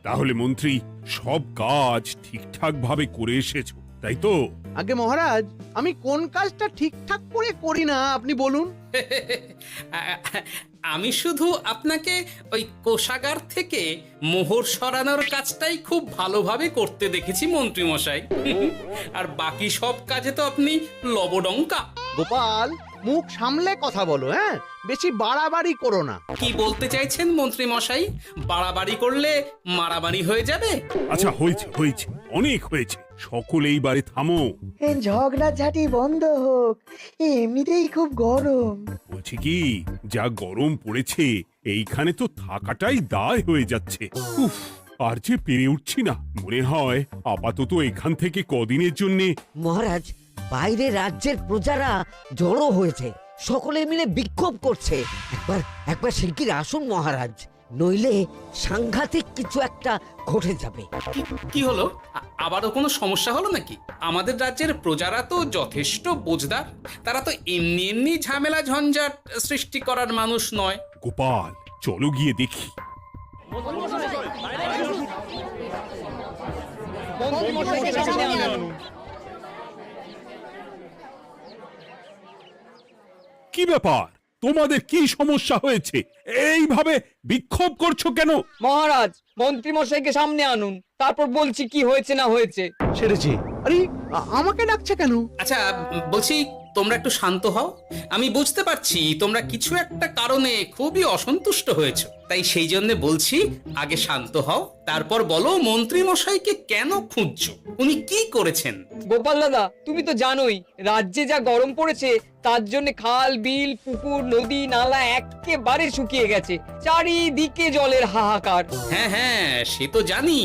তাহলে মন্ত্রী সব কাজ ঠিকঠাক ভাবে করে এসেছো, তাই তো? আগে মহারাজ, আমি কোন কাজটা ঠিকঠাক করে করি না আপনি বলুন। আমি শুধু আপনাকে ওই কোষাগার থেকে মোহর সরানোর কাজটাই খুব ভালোভাবে করতে দেখেছি মন্ত্রী মশাই। আর বাকি সব কাজে তো আপনি লবডঙ্কা। গোপাল, মুখ সামলে কথা বলো, হ্যাঁ? বেশি বাড়াবাড়ি করো না। কি বলতে চাইছেন মন্ত্রী মশাই? বাড়াবাড়ি করলে মারামারি হয়ে যাবে? আচ্ছা, হয়েছে হয়েছে, অনেক হয়েছে, সকলে এইবারে থামো। ঝগড়াঝাটি বন্ধ হোক, এমনিতেই খুব গরম। বলছি কি, যা গরম পড়েছে এইখানে তো থাকাটাই দায় হয়ে যাচ্ছে। উফ, আর যে পেরে উঠছি না। মনে হয় আপাতত এখান থেকে কদিনের জন্যে। মহারাজ, বাইরে রাজ্যের প্রজারা জড়ো হয়েছে, সকলে মিলে বিক্ষোভ করছে। একবার একবার শিগগির আসুন মহারাজ, নইলে সাংঘাতিক কিছু একটা ঘটে যাবে। কি হলো? আবারও কোনো সমস্যা হলো নাকি? আমাদের রাজ্যের প্রজারা তো যথেষ্ট বোঝদার, তারা তো এমনি এমনি ঝামেলা ঝঞ্ঝাট সৃষ্টি করার মানুষ নয়। গোপাল, চলো গিয়ে দেখি। কি ব্যাপার, তোমাদের কি সমস্যা হয়েছে? এইভাবে বিক্ষোভ করছো কেন? মহারাজ, মন্ত্রী মশাইকে সামনে আনুন, তারপর বলছি কি হয়েছে না হয়েছে। সেরেছে। আরে, আমাকে ডাকছে কেন? আচ্ছা, বলছি তোমরা একটু শান্ত হও। আমি বুঝতে পারছি তোমরা কিছু একটা কারণে খুবই অসন্তুষ্ট হয়েছো, তাই সেই জন্য বলছি আগে শান্ত হও, তারপর বলো মন্ত্রী মশাইকে কেন খুঁজছো, উনি কি করেছেন? গোপাল দাদা, তুমি তো জানোই রাজ্যে যা গরম পড়েছে, তার জন্য খাল বিল পুকুর নদী নালা একেবারে শুকিয়ে গেছে, চারিদিকে জলের হাহাকার। হ্যাঁ হ্যাঁ, সে তো জানি।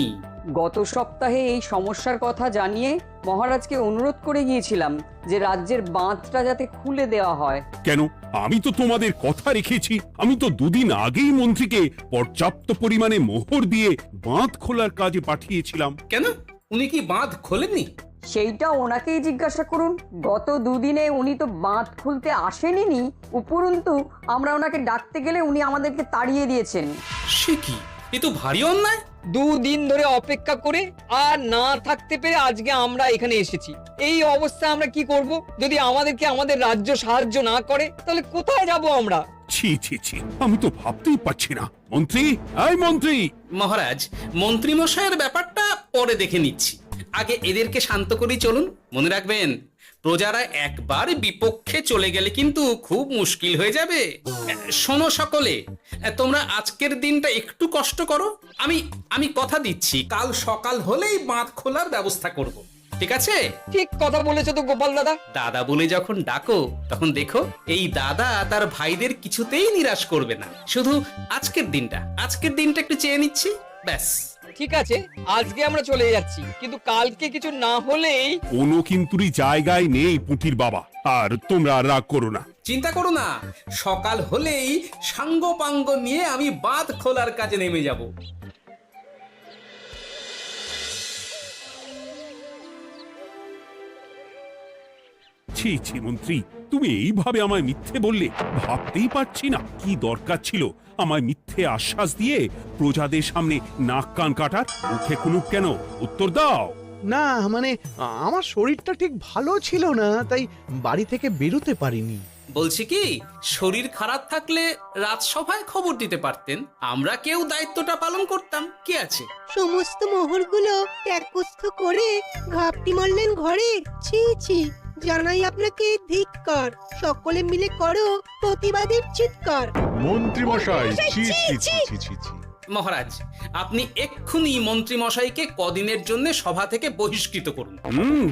গত সপ্তাহে এই সমস্যার কথা জানিয়ে মহারাজকে অনুরোধ করে গিয়েছিলাম যে রাজ্যের বাঁধটা যাতে খুলে দেওয়া হয়। কেন? আমি তো তোমাদের কথা রেখেছি। আমি তো দুদিন আগেই মন্ত্রীকে পর্যাপ্ত পরিমাণে মোহর দিয়ে বাঁধ খোলার কাজে পাঠিয়েছিলাম। কেন, উনি কি বাঁধ খোলেননি? সেইটা ওনাকেই জিজ্ঞাসা করুন। গত দুদিনে উনি তো বাঁধ খুলতে আসেনি, উপরন্তু আমরা ওনাকে ডাকতে গেলে উনি আমাদেরকে তাড়িয়ে দিয়েছেন। সে কি, এ তো ভারী অন্যায়। দুদিন ধরে অপেক্ষা করে আর না থাকতে পেরে আজকে আমরা এখানে এসেছি। এই অবস্থায় আমরা কি করব? যদি আমাদেরকে আমাদের রাজ্য সাহায্য না করে তাহলে কোথায় যাব আমরা? ছি ছি ছি, আমি তো ভাবতেই পারছি না। মন্ত্রী, এই মন্ত্রী! মহারাজ, মন্ত্রী মশাইয়ের ব্যাপারটা পরে দেখে নিচ্ছি, আগে এদেরকে শান্ত করেই চলুন। মনে রাখবেন, প্রজারা একবার বিপক্ষে চলে গেলে কিন্তু খুব মুশকিল হয়ে যাবে। শোনো সকলে, তোমরা আজকের দিনটা একটু কষ্ট করো। আমি কথা দিচ্ছি, কাল সকাল হলেই বাঁধ খোলার ব্যবস্থা করব, ঠিক আছে? ঠিক কথা বলেছো তো গোপাল দাদা। দাদা বলে যখন ডাকো, তখন দেখো এই দাদা তার ভাইদের কিছুতেই নিরাশ করবে না। শুধু আজকের দিনটা একটু চেয়ে নিচ্ছি, ব্যাস। ঠিক আছে, আজকে আমরা চলে যাচ্ছি, কিন্তু কালকে কিছু না হলেই। কোনো কিন্তুরই জায়গায় নেই পুঁটির বাবা। আর তোমরা রাগ করো না। চিন্তা করো না, সকাল হলেই সাঙ্গ পাঙ্গ নিয়ে আমি বাঁধ খোলার কাজে নেমে যাব। ছি ছি মন্ত্রী, তুমি এইভাবে আমায় মিথ্যে বললে। ভাবতেই পারছি না কি দরকার ছিল আমায় মিথ্যে আশ্বাস দিয়ে প্রজাদের সামনে নাক কান কাটার। মুখে কুলুপ কেন? উত্তর দাও। না, মানে আমার শরীরটা ঠিক ভালো ছিল না, তাই বাড়ি থেকে বেরোতে পারিনি। বলছি কি, শরীর খারাপ থাকলে রাজসভায় খবর দিতে পারতেন, আমরা কেউ দায়িত্বটা পালন করতাম, কি আছে? সমস্ত মোহরগুলো ত্যাগস্থ করে ঘাপটি মারলেন ঘরে। ছি ছি, জানাই আপনাকে ধিক্কার। সকলে মিলে করো প্রতিবাদের চিৎকার। মন্ত্রী মশাই, ছি ছি ছি ছি ছি ছি। মহারাজ, আপনি এক্ষুনি মন্ত্রী মশাইকে কদিনের জন্য সভা থেকে বহিষ্কৃত করুন।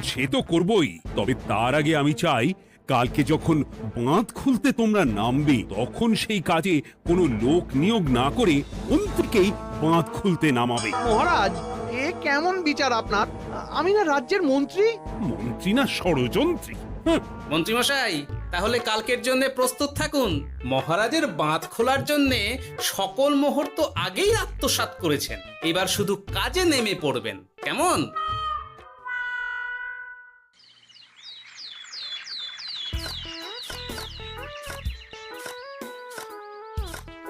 সে তো করবই, তবে তার আগে আমি চাই কালকে যখন বাঁধ খুলতে তোমরা নামবে, তখন সেই কাজে কোনো লোক নিয়োগ না করে অন্তিকেই বাঁধ খুলতে নামাবে। মহারাজ, এ কেমন বিচার আপনার? আমি না রাজ্যের মন্ত্রী। মন্ত্রী না ষড়যন্ত্রী। মন্ত্রী মশাই, তাহলে কালকের জন্য প্রস্তুত থাকুন। মহারাজের বাঁধ খোলার জন্য সকল মোহর তো আগেই আত্মসাৎ করেছেন, এবার শুধু কাজে নেমে পড়বেন, কেমন?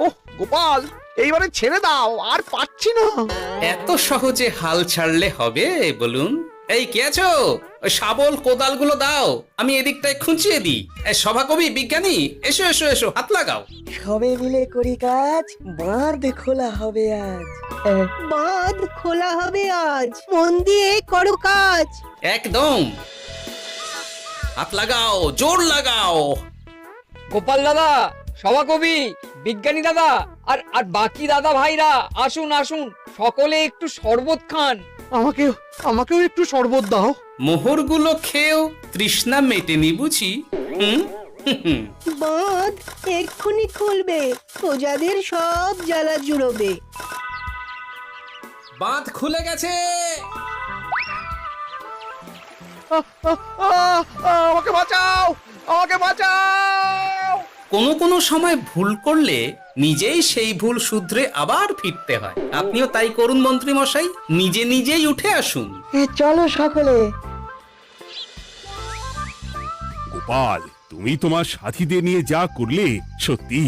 ওহ গোপাল, এইবারে ছেড়ে দাও, আর পাচ্ছি না। এত সহজে হাল ছাড়লে হবে বলুন? এই কে আছো? ওই শাবল কোদালগুলো দাও, আমি এদিকটায় খুঁচিয়ে দিই। সভাকবি, বিজ্ঞানী, এসো এসো এসো, হাত লাগাও। সবে মিলে করি কাজ, বাঁধ খোলা হবে আজ। বাঁধ খোলা হবে আজ, মন দিয়ে করো কাজ। একদম, হাত লাগাও, জোর লাগাও। গোপাল দাদা, সভাকবি, বিজ্ঞানী দাদা আর আর বাকি দাদা ভাইরা আসুন আসুন, সকলে একটু শরবত খান। আমাকেও একটু শরবত দাও। মোহরগুলো খেয়েও তৃষ্ণা মেটেনি বুঝি? হুম হুম। বাঁধ এক্ষুনি খুলবে, প্রজাদের সব জ্বালা জুড়োবে। বাঁধ খুলে গেছে। আমাকে বাঁচাও, আমাকে বাঁচাও। কোনো সময় ভুল করলে নিজেই সেই ভুল শুধরে আবার ফিরতে হয়। আপনিও তাই করুন মন্ত্রী মশাই, নিজে নিজেই উঠে আসুন। চলো সকলে। গোপাল, তুমি তোমার সাথীদের নিয়ে যা করলে সত্যি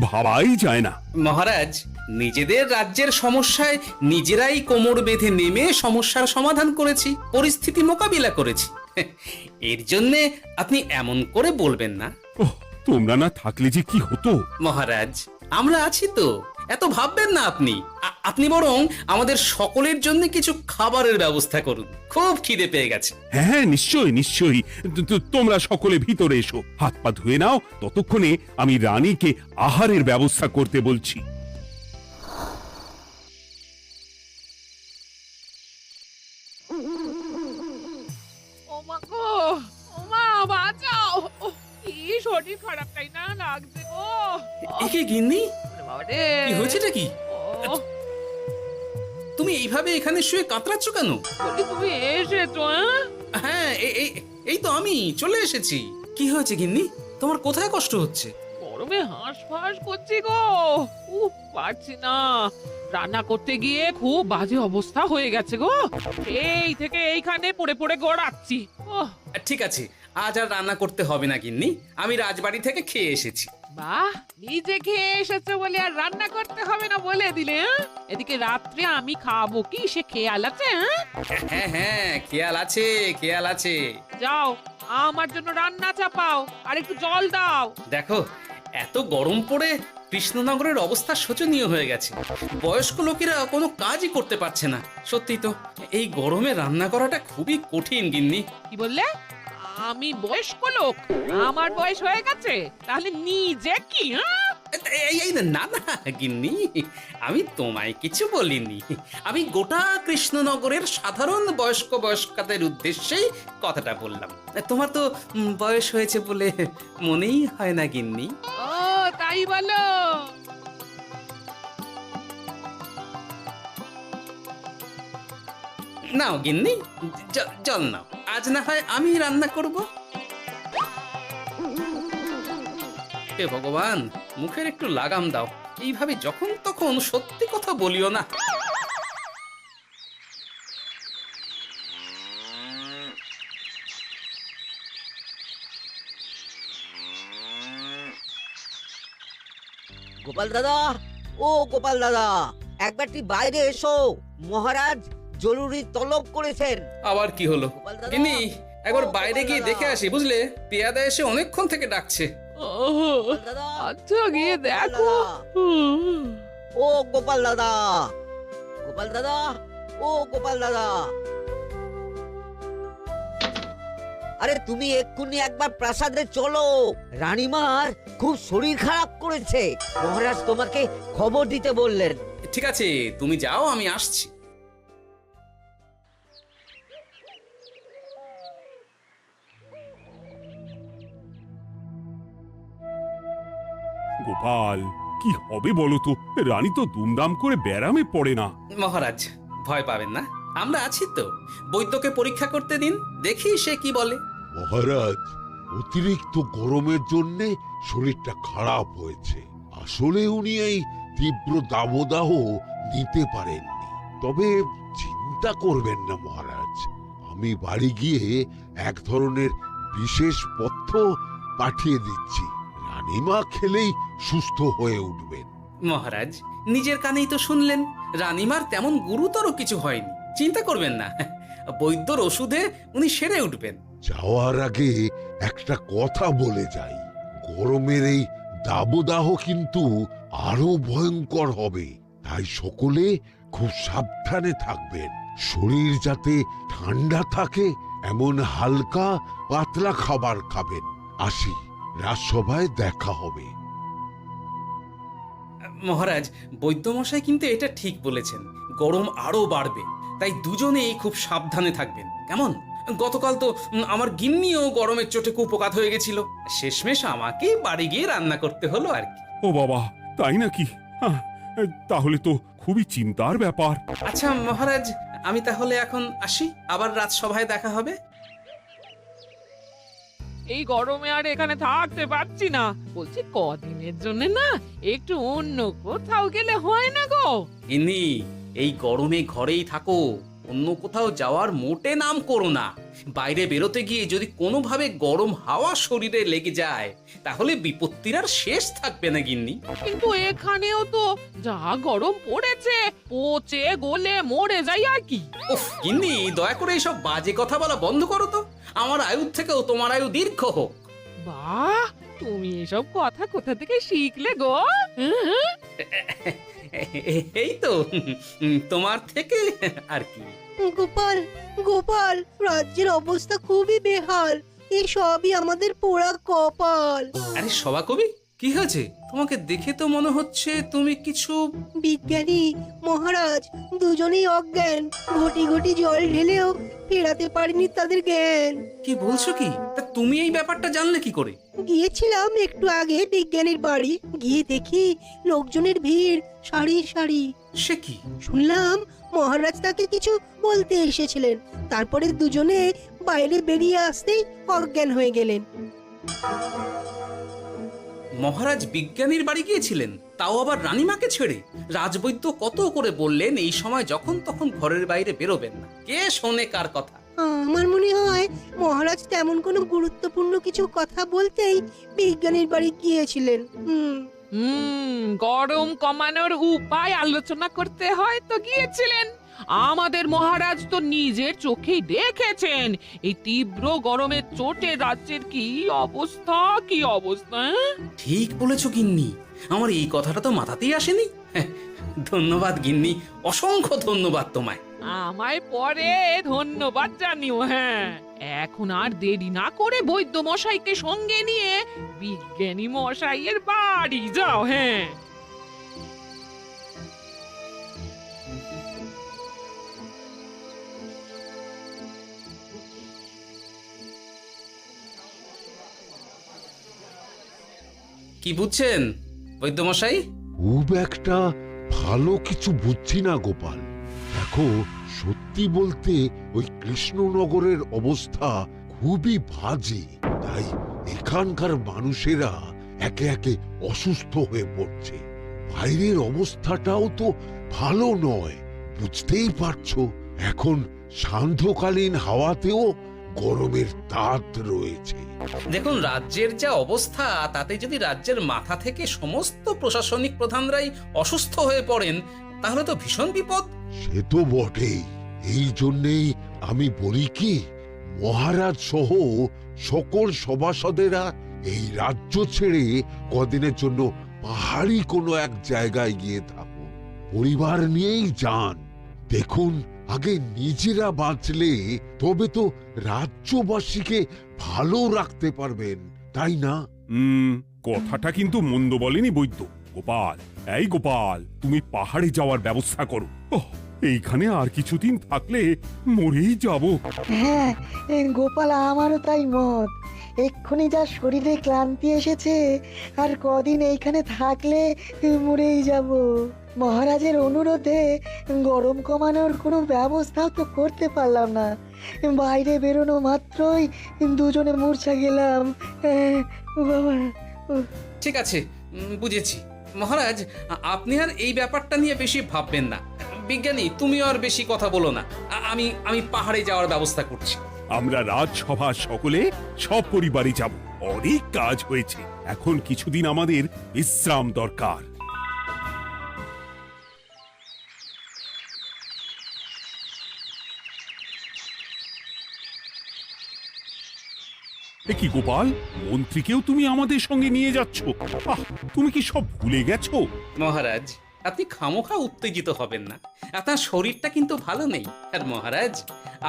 ভাবাই যায় না। মহারাজ, নিজেদের রাজ্যের সমস্যায় নিজেরাই কোমর বেঁধে নেমে সমস্যার সমাধান করেছি, পরিস্থিতি মোকাবিলা করেছি। এর জন্যে আপনি এমন করে বলবেন না। ওহ, তোমরা না থাকলে যে কি হতো। মহারাজ, আমরা আছি তো, এত ভাববেন না আপনি। আপনি বরং আমাদের সকলের জন্য কিছু খাবারের ব্যবস্থা করুন, খুব খিদে পেয়ে গেছে। হ্যাঁ, নিশ্চয়ই নিশ্চয়ই। তোমরা সকলে ভিতরে এসো, হাত পা ধুয়ে নাও। ততক্ষণে আমি রানীকে আহারের ব্যবস্থা করতে বলছি। ওমা গো, ওমা বাঁচাও, কি শরীর খারাপটাই না লাগছে গো। একে গিন্নি, বাবারে, কি হয়েছেটা কি? ও, তুমি এইভাবে এখানে শুয়ে কাতরাচ্ছ কেন? বলি তুমি এসেছো? হ্যাঁ, এই তো আমি চলে এসেছি। কি হয়েছে গিন্নি? তোমার কোথায় কষ্ট হচ্ছে? গরমে হাঁসফাঁস করছি গো, পারছি না। রান্না করতে গিয়ে খুব বাজে অবস্থা হয়ে গেছে গো, এই থেকে এইখানে পড়ে পড়ে গড়াচ্ছি। ঠিক আছে, আজ আর রান্না করতে হবে না গিন্নি, আমি রাজবাড়ি থেকে খেয়ে এসেছি। বাহ, নিজে খেয়ে এসেছো বলে আর রান্না করতে হবে না বলে দিলে? এদিকে রাত্রে আমি খাবো কি সে খেয়াল আছে? হ্যাঁ হ্যাঁ, খেয়াল আছে, খেয়াল আছে। যাও, আমার জন্য রান্না চাপাও আর একটু জল দাও। দেখো, এত গরম পড়ে কৃষ্ণনগরের অবস্থা শোচনীয় হয়ে গেছে। বয়স্ক লোকেরা কোনো কাজই করতে পারছে না। সত্যি তো, এই গরমে রান্না করাটা খুবই কঠিন গিন্নি। কি বললে? আমি বয়স্ক লোক? আমার বয়স হয়ে গেছে, তাহলে নিজে কি? এই না না গিন্নি, আমি তোমায় কিছু বলিনি। আমি গোটা কৃষ্ণনগরের সাধারণ বয়স্কাদের উদ্দেশ্যেই কথাটা বললাম। তোমার তো বয়স হয়েছে বলে মনেই হয় না গিন্নি। ও তাই বলো? নাও গিন্নি, জল নাও। আজ না হয় আমি রান্না করব। হে ভগবান, মুখের একটু লাগাম দাও। এইভাবে যখন তখন সত্যি কথা বলিও না। গোপাল দাদা, ও গোপাল দাদা, একবারটি বাইরে এসো, মহারাজ জরুরি তলব করেছেন। আবার কি হলো গোপাল দাদা, গিন্নি? একবার ও বাইরে গোপাল গিয়ে দাদা। দেখে আসি, বুঝলে? পেয়াদা এসে অনেকক্ষণ থেকে ডাকছে। গোপাল দাদা, আচ্ছা গিয়ে গোপাল দেখো। দাদা, ও গোপাল দাদা, গোপাল দাদা, ও গোপাল দাদা, আরে তুমি এক্ষুনি একবার প্রাসাদে চলো, রানীমার খুব শরীর খারাপ করেছে, মহারাজ তোমাকে খবর দিতে বললেন। ঠিক আছে, তুমি যাও, আমি আসছি। গোপাল, কি হবে বলো তো? রানী তো দুমদাম করে ব্যারামে পড়ে না। মহারাজ, ভয় পাবেন না, আমরা আছি তো। বৈদ্যকে পরীক্ষা করতে দিন, দেখি সে কি বলে। মহারাজ, অতিরিক্ত গরমের জন্য শরীরটা খারাপ হয়েছে। আসলে উনি এই তীব্র দাবদাহ নিতে পারেননি। তবে চিন্তা করবেন না মহারাজ, আমি বাড়ি গিয়ে এক ধরনের বিশেষ পথ্য পাঠিয়ে দিচ্ছি। রানীমা খেলেই সুস্থ হয়ে উঠবেন। মহারাজ, নিজের কানেই তো শুনলেন রানীমার তেমন গুরুতর কিছু হয়নি, চিন্তা করবেন না। বৈদ্যর ওষুধে উনি সেরে উঠবেন। যাওয়ার আগে একটা কথা বলে যাই, গরমের এই দাবদাহ কিন্তু আরো ভয়ঙ্কর হবে, তাই সকলে খুব সাবধানে থাকবেন। শরীর যাতে ঠান্ডা থাকে এমন হালকা পাতলা খাবার খাবেন। আসি, রাজসভায় দেখা হবে। মহারাজ, বৈদ্যমশাই কিন্তু এটা ঠিক বলেছেন, গরম আরো বাড়বে, তাই দুজনেই খুব সাবধানে থাকবেন, কেমন? গতকাল তো আমার গিন্নিও গরমের চোটে কুপোকাত হয়ে গেছিল, শেষমেশ আমাকে বাড়ি গিয়ে রান্না করতে হলো আর কি। ও বাবা, তাই নাকি? তাহলে তো খুবই চিন্তার ব্যাপার। আচ্ছা মহারাজ, আমি তাহলে এখন আসি, আবার রাজসভায় দেখা হবে। এই গরমে আর এখানে থাকতে পারছি না, বলছি কদিনের জন্য না একটু অন্য কোথাও গেলে হয় না গো? গিন্নি, এই গরমে ঘরেই থাকো, অন্য কোথাও যাওয়ার মোটে নাম করো না। বাইরে বেরোতে গিয়ে যদি কোনোভাবে গরম হাওয়া শরীরে লেগে যায় তাহলে বিপত্তির আর শেষ থাকবে না গিন্নি। কিন্তু এখানেও তো যা গরম পড়েছে, পচে গলে মরে যাই আর কি। উফ গিন্নি, দয়া করে এইসব বাজে কথা বলা বন্ধ করো তো, আমার আয়ু থেকেও তোমার আয়ু দীর্ঘ হোক। বাহ, তুমি এসব কথা কোথা থেকে শিখলে গো? হুম? এই তো তোমার থেকে আর কি। গোপাল, গোপাল, রাজ্যের অবস্থা খুবই বেহাল। এই সবই আমাদের পোড়া কপাল। আরে সভাকবি, কি হয়েছে? তোমাকে দেখে তো মনে হচ্ছে তুমি কিছু... বিজ্ঞানী মহারাজ দুজনেই অজ্ঞান, ঘটি ঘটি জল ঢেলেও ফেরাতে পারেনি তাদের জ্ঞান। কি বলছো কি? তা তুমি এই ব্যাপারটা জানলে কি করে? গিয়েছিলাম একটু আগে বিজ্ঞানীর বাড়ি, গিয়ে দেখি লোকজনের ভিড় সারি সারি। সে কি? শুনলাম মহারাজ তাকে কিছু বলতে এসেছিলেন, তারপরে দুজনে বাইরে বেরিয়ে আসতেই অজ্ঞান হয়ে গেলেন। মহারাজ বিজ্ঞানীর বাড়ি গিয়েছিলেন, তাও আবার রানীমাকে ছেড়ে? রাজবৈদ্য কত করে বললেন এই সময় যখন তখন ঘরের বাইরে বেরোবেন না, কে শোনে কার কথা? আমার মনে হয় মহারাজ তেমন কোনো গুরুত্বপূর্ণ কিছু কথা বলতেই বিজ্ঞানীর বাড়ি গিয়েছিলেন। গরম কমানোর উপায় আলোচনা করতে হয় তো গিয়েছিলেন। আমাদের মহারাজ তো নিজের চোখেই দেখেছেন এই তীব্র গরমের চোটে রাজ্যের কি অবস্থা, কি অবস্থা। ঠিক বলেছো গিন্নি, আমার এই কথাটা তো মাথাতেই আসেনি। ধন্যবাদ গিন্নি, অসংখ্য ধন্যবাদ তোমায়। আমায় পরে ধন্যবাদ জানিও। হ্যাঁ, এখন আর দেরি না করে বৈদ্য মশাইকে সঙ্গে নিয়ে বিজ্ঞানী মশাইয়ের বাড়ি যাও। হ্যাঁ, কি বুঝছেন বৈদ্যমশাই? খুব একটা ভালো কিছু বুঝছি না গোপাল। দেখো, সত্যি বলতে ওই কৃষ্ণনগরের অবস্থা খুবই বাজে, তাই এখানকার মানুষেরা একে একে অসুস্থ হয়ে পড়ছে। বাইরের অবস্থাটাও তো ভালো নয়, বুঝতেই পারছো। এখন সান্ধ্যকালীন হাওয়াতেও গরমের তাত রয়েছে। দেখুন, রাজ্যের যা অবস্থা তাতে যদি রাজ্যের মাথা থেকে সমস্ত প্রশাসনিক প্রধানরাই অসুস্থ হয়ে পড়েন তাহলে তো ভীষণ বিপদ। সে তো বটেই, এই জন্যেই আমি বলি কি, মহারাজ সহ সকল সভাসদেরা এই রাজ্য ছেড়ে কদিনের জন্য পাহাড়ি কোনো এক জায়গায় গিয়ে থাকুন, পরিবার নিয়েই যান। দেখুন, আগে নিজেরা বাঁচলে তবে তো রাজ্যবাসীকে ভালো রাখতে পারবেন, তাই না? কথাটা কিন্তু মন্দ বলেনি বৈদ্য। গোপাল, এই গোপাল, তুমি পাহাড়ে যাওয়ার ব্যবস্থা করো। এইখানে আর কিছুদিন থাকলে মরেই যাব। হ্যাঁ গোপাল, আমারও তাই মত। এক্ষুনি যা শরীরে ক্লান্তি এসেছে, আর কদিন এইখানে থাকলে মরেই যাব। মহারাজের অনুরোধে গরম কমানোর কোনো ব্যবস্থাও তো করতে পারলাম না, বাইরে বেরোনো মাত্রই দুজনে মূর্ছা গেলাম। বাবা, ঠিক আছে, বুঝেছি। মহারাজ, আপনি আর এই ব্যাপারটা নিয়ে বেশি ভাববেন না। বিজ্ঞানী, তুমিও আর বেশি কথা বলো না। আমি পাহাড়ে যাওয়ার ব্যবস্থা করছি। আমরা রাজসভা সকলে সব পরিবারই যাব। অনেক কাজ হয়েছে, এখন কিছুদিন আমাদের বিশ্রাম দরকার। এ কি গোপাল, মন্ত্রীকেও তুমি আমাদের সঙ্গে নিয়ে যাচ্ছ? আহ, তুমি কি সব ভুলে গেছো? মহারাজ, আপনি খামোখা উত্তেজিত হবেন না। আপনার শরীরটা কিন্তু ভালো নেই। আর মহারাজ,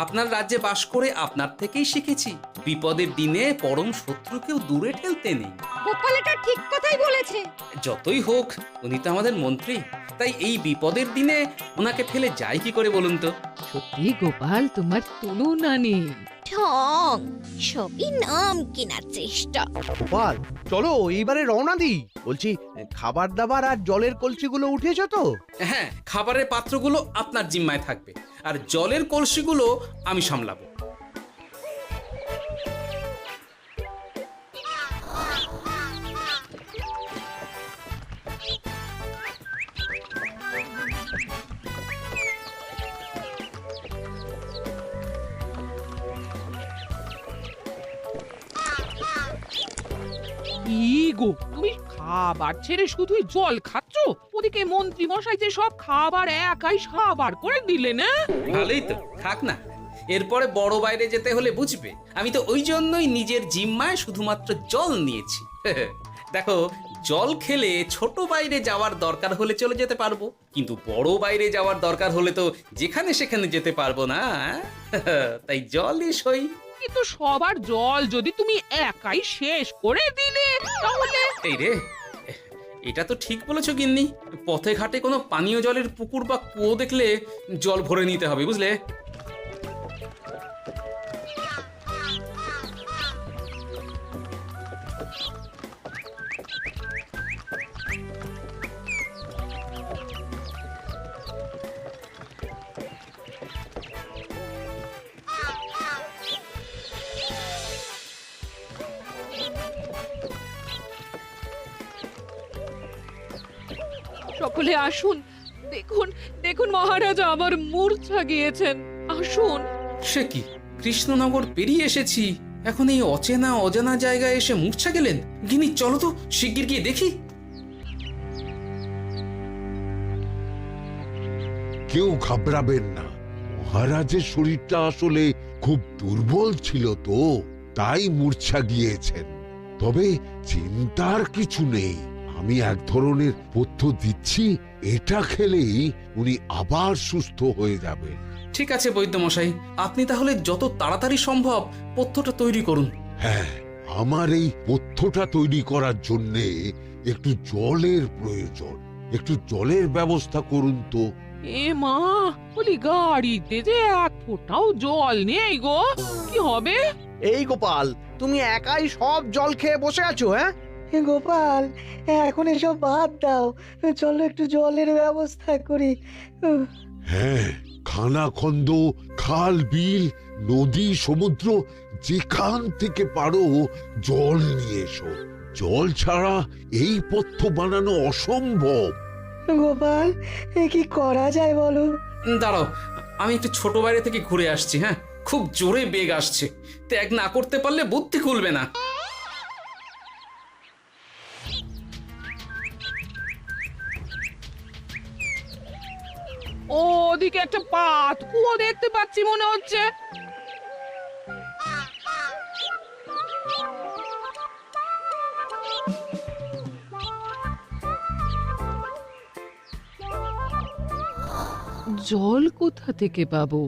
আপনার রাজ্যে বাস করে আপনার থেকেই শিখেছি বিপদের দিনে পরম শত্রুকেও দূরে ঠেলতে নেই। গোপাল এটা ঠিক কথাই বলেছে। যতই হোক, উনি তো আমাদের মন্ত্রী, তাই এই বিপদের দিনে ওনাকে ফেলে যায় কি করে বলুন তো? সত্যি গোপাল, তোমার তুলনা নেই। ঠং, সবই নাম কেনার চেষ্টা। গোপাল, চলো এইবারে রওনা দিই। বলছি, খাবার দাবার আর জলের কলসিগুলো উঠেছো তো? হ্যাঁ, খাবারের পাত্রগুলো আপনার জিম্মায় থাকবে, আর জলের কলসিগুলো আমি সামলাবো। কি গো, তুমি খাবার ছেড়ে শুধুই জল খাচ্ছ? ওদিকে মন্ত্রী মশাই যে সব খাবার একাই সাবার করে দিলে না? ভালোই তো, থাক না। এরপরে বড় বাইরে যেতে হলে বুঝবে, আমি তো ওই জন্যই নিজের জিম্মায় শুধুমাত্র জল নিয়েছি। দেখো, জল খেলে ছোট বাইরে যাওয়ার দরকার হলে চলে যেতে পারবো, কিন্তু বড় বাইরে যাওয়ার দরকার হলে তো যেখানে সেখানে যেতে পারবো না। তাই জলই সই। কিন্তু সবার জল যদি তুমি একাই শেষ করে দিলে তাহলে? এই রে, এটা তো ঠিক বলেছো গিন্নি। পথে ঘাটে কোনো পানীয় জলের পুকুর বা কুয়ো দেখলে জল ভরে নিতে হবে, বুঝলে? সকলে আসুন, দেখুন দেখুন মহারাজ আমার মূর্ছা গিয়েছেন। আসুন। সে কি, কৃষ্ণনগর পেরিয়ে এসেছি, এখন এই অচেনা অজানা জায়গায় এসে মূর্ছা গেলেন? গিনি, চলো তো শিগগির গিয়ে দেখি। কেউ ঘাবড়াবেন না, মহারাজের শরীরটা আসলে খুব দুর্বল ছিল তো, তাই মূর্ছা গিয়েছেন। তবে চিন্তার কিছু নেই, আমি এক ধরনের পথ্য দিচ্ছি, এটা খেলেই উনি আবার সুস্থ হয়ে যাবেন। ঠিক আছে বৈদ্যমশাই, আপনি তাহলে যত তাড়াতাড়ি সম্ভব পথ্যটা তৈরি করুন। হ্যাঁ, আমার এই পথ্যটা তৈরি করার জন্যে একটু জলের প্রয়োজন। একটু জলের ব্যবস্থা করুন তো। এ মা, বলি গাড়িতে যে এক ফোঁটাও জল নেই গো, কি হবে? এই গোপাল, তুমি একাই সব জল খেয়ে বসে আছো? হ্যাঁ গোপাল, এখন এসব বাদ দাও, চলো একটু জলের ব্যবস্থা করি। হ্যাঁ, খানাখন্দ, খাল, বিল, নদী, সমুদ্র, যেখান থেকে পারো জল নিয়ে এসো। জল ছাড়া এই পথ্য বানানো অসম্ভব। গোপাল, এ কি করা যায় বলো? দাঁড়াও, আমি একটু ছোট বাইরে থেকে ঘুরে আসছি। হ্যাঁ, খুব জোরে বেগ আসছে, ত্যাগ না করতে পারলে বুদ্ধি খুলবে না। ওদিকে একটা পাত কুয়ো দেখতে পাচ্ছি মনে হচ্ছে। জল কোথা থেকে পাবো?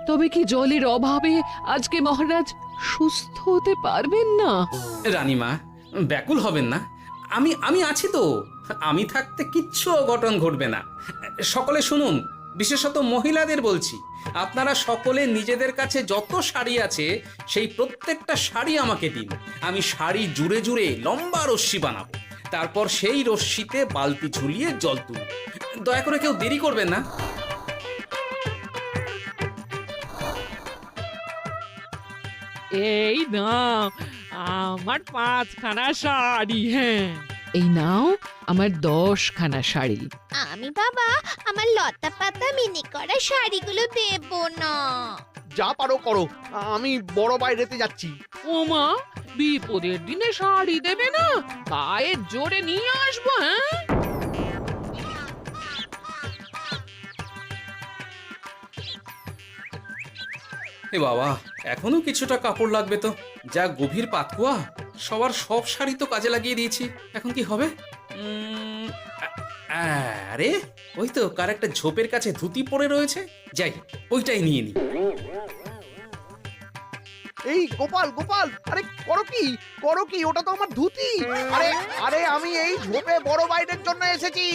তবে কি জলের অভাবে আজকে মহারাজ সুস্থ হতে পারবেন না? রানীমা, ব্যাকুল হবেন না, আমি আছি তো। আমি থাকতে কিচ্ছু অঘটন ঘটবে না। সকলে শুনুন, বিশেষত মহিলাদের বলছি, আপনারা সকলে নিজেদের কাছে যত শাড়ি আছে সেই প্রত্যেকটা শাড়ি আমাকে দিন। আমি শাড়ি জুড়ে জুড়ে লম্বা রশ্মি বানাবো, তারপর সেই রশ্মিতে বালতি ঝুলিয়ে জল তুলব। দয়া করে কেউ দেরি করবেন না। এই নাও আমার 5খানা শাড়ি। হ্যাঁ, এই নাও আমার 10খানা শাড়ি। আমি বাবা আমার লতা পাতা মিনি করা শাড়িগুলো দেব না। যা পারো করো, আমি বড় বাইরেতে যাচ্ছি। ওমা, বিপদের দিনে শাড়ি দেবে না? গায়ের জোরে নিয়ে আসবো। হ্যাঁ, এ বাবা, এখনো কিছুটা কাপড় লাগবে তো। যা গভীর পাতকুয়া, সবার সব শাড়ি তো কাজে লাগিয়ে দিয়েছি, এখন কি হবে? আরে ওই তো কার একটা ঝোপের কাছে ধুতি পড়ে রয়েছে, যাই ওইটাই নিয়ে নি। এই গোপাল গোপাল, আরে করো কি, ওটা তো আমার ধুতি। আরে আরে আমি এই ঝোপে বড় বাইরের জন্য এসেছি।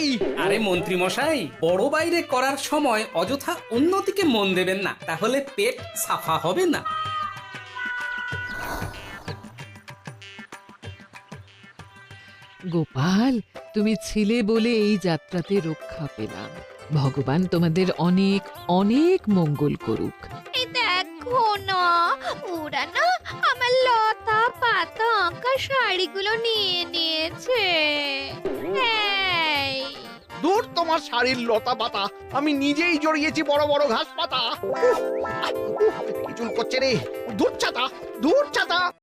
আরে মন্ত্রী মশাই, বড় বাইরে করার সময় অযথা অন্যদিকে মন দেবেন না, তাহলে পেট সাফা হবে না। গোপাল, তুমি ছিলে বলে এই যাত্রাতে রক্ষা পেলাম। ভগবান তোমাদের অনেক অনেক মঙ্গল করুক। এই দেখো না, ওরা না আমার লতা পাতা আঁকা শাড়িগুলো নিয়ে নিয়েছে। এই, দূর তোমার শাড়ির লতা পাতা, আমি নিজেই জড়িয়েছি বড় বড় ঘাস পাতা। চুল করছে রে, দূর ছাতা।